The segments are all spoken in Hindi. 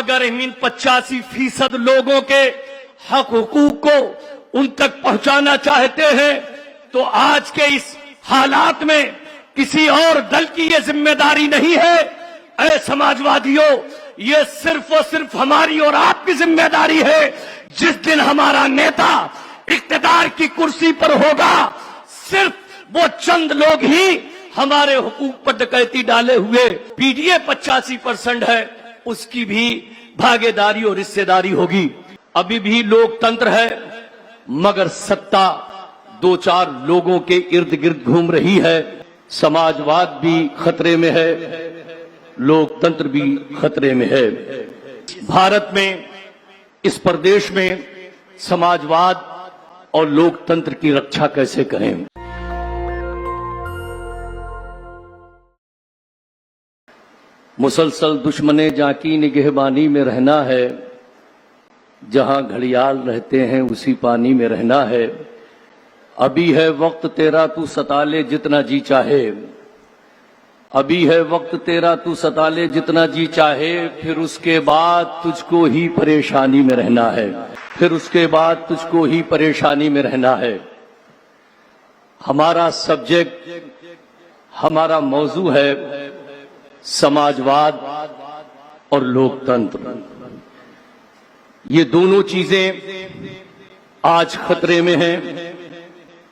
अगर इन 85% लोगों के हक हुकूक को उन तक पहुंचाना चाहते हैं तो आज के इस हालात में किसी और दल की ये जिम्मेदारी नहीं है। ऐ समाजवादियों, ये सिर्फ और सिर्फ हमारी और आपकी जिम्मेदारी है। जिस दिन हमारा नेता इख्तिदार की कुर्सी पर होगा, सिर्फ वो चंद लोग ही हमारे हुकूक पर डकैती डाले हुए पीडीए 85% है, उसकी भी भागीदारी और हिस्सेदारी होगी। अभी भी लोकतंत्र है, मगर सत्ता दो चार लोगों के इर्द गिर्द घूम रही है। समाजवाद भी खतरे में है, लोकतंत्र भी खतरे में है। भारत में, इस प्रदेश में समाजवाद और लोकतंत्र की रक्षा कैसे करें? मुसलसल दुश्मने जाकी निगहबानी में रहना है, जहां घड़ियाल रहते हैं उसी पानी में रहना है। अभी है वक्त तेरा तू सता ले जितना जी चाहे, अभी है वक्त तेरा तू सता ले जितना जी चाहे, फिर उसके बाद तुझको ही परेशानी में रहना है, फिर उसके बाद तुझको ही परेशानी में रहना है। हमारा सब्जेक्ट, हमारा मौजू है समाजवाद और लोकतंत्र। ये दोनों चीजें आज खतरे में हैं।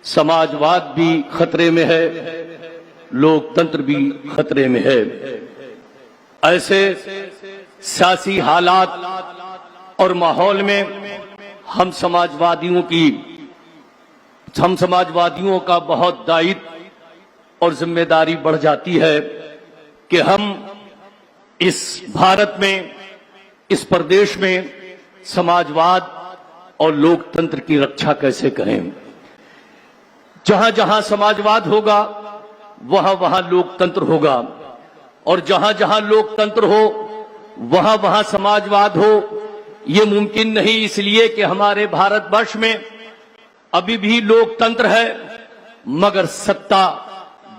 समाजवाद भी खतरे में है, लोकतंत्र भी खतरे में है। ऐसे सियासी हालात और माहौल में हम समाजवादियों का बहुत दायित्व और जिम्मेदारी बढ़ जाती है कि हम इस भारत में, इस प्रदेश में समाजवाद और लोकतंत्र की रक्षा कैसे करें। जहां जहां समाजवाद होगा वहां वहां लोकतंत्र होगा, और जहां जहां लोकतंत्र हो वहां वहां समाजवाद हो। यह मुमकिन नहीं इसलिए कि हमारे भारतवर्ष में अभी भी लोकतंत्र है, मगर सत्ता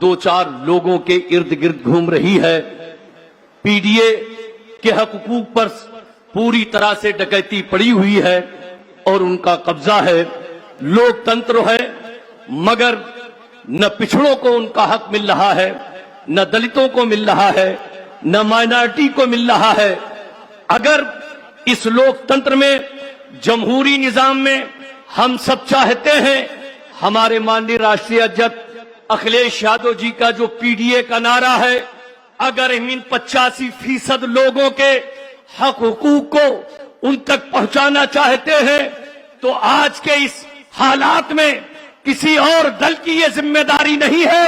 दो चार लोगों के इर्द गिर्द घूम रही है। पीडीए के हक हुकूक पर पूरी तरह से डकैती पड़ी हुई है और उनका कब्जा है। लोकतंत्र है, मगर न पिछड़ों को उनका हक मिल रहा है, न दलितों को मिल रहा है, न माइनॉरिटी को मिल रहा है। अगर इस लोकतंत्र में, जमहूरी निजाम में हम सब चाहते हैं, हमारे माननीय राष्ट्रीय अध्यक्ष अखिलेश यादव जी का जो पीडीए का नारा है, अगर इन 85% लोगों के हक हुकूक को उन तक पहुंचाना चाहते हैं तो आज के इस हालात में किसी और दल की ये जिम्मेदारी नहीं है।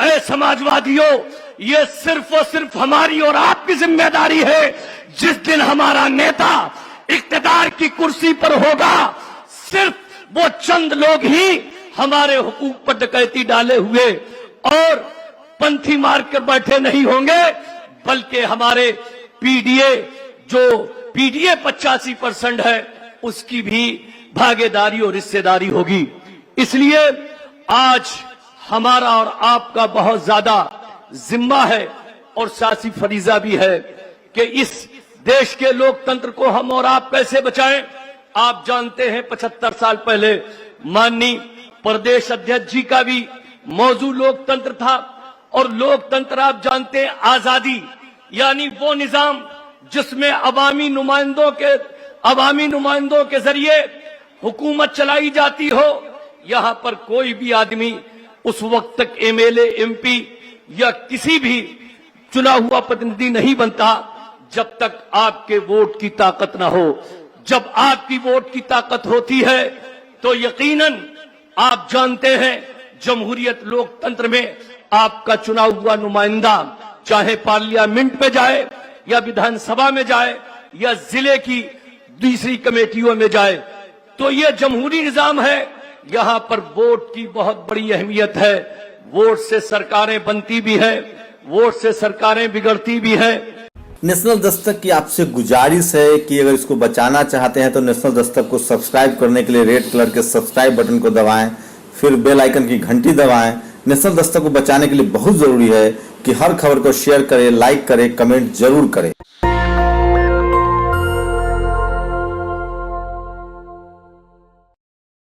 ऐ समाजवादियों, ये सिर्फ और सिर्फ हमारी और आपकी जिम्मेदारी है। जिस दिन हमारा नेता इख्तिदार की कुर्सी पर होगा, सिर्फ वो चंद लोग ही हमारे हुकूक पर डकैती डाले हुए और पंथी मार कर बैठे नहीं होंगे, बल्कि हमारे पीडीए, जो पीडीए 85% है, उसकी भी भागीदारी और हिस्सेदारी होगी। इसलिए आज हमारा और आपका बहुत ज्यादा जिम्मा है और सियासी फरीजा भी है कि इस देश के लोकतंत्र को हम और आप कैसे बचाएं। आप जानते हैं 75 साल पहले माननीय प्रदेश अध्यक्ष जी का भी मौजू लोकतंत्र था, और लोकतंत्र आप जानते हैं आजादी, यानी वो निजाम जिसमें अवामी नुमाइंदों के जरिए हुकूमत चलाई जाती हो। यहां पर कोई भी आदमी उस वक्त तक एमएलए, एमपी या किसी भी चुना हुआ प्रतिनिधि नहीं बनता जब तक आपके वोट की ताकत ना हो। जब आपकी वोट की ताकत होती है तो यकीनन आप जानते हैं जमहूरियत लोकतंत्र में आपका चुना हुआ नुमाइंदा चाहे पार्लियामेंट में जाए या विधानसभा में जाए या जिले की दूसरी कमेटियों में जाए, तो यह जमहूरी निजाम है। यहां पर वोट की बहुत बड़ी अहमियत है। वोट से सरकारें बनती भी है, वोट से सरकारें बिगड़ती भी है। नेशनल दस्तक की आपसे गुजारिश है कि अगर इसको बचाना चाहते हैं तो नेशनल दस्तक को सब्सक्राइब करने के लिए रेड कलर के सब्सक्राइब बटन को दबाएं, फिर बेल आइकन की घंटी दबाएं। नेशनल दस्तक को बचाने के लिए बहुत जरूरी है कि हर खबर को शेयर करें, लाइक करें, कमेंट जरूर करें।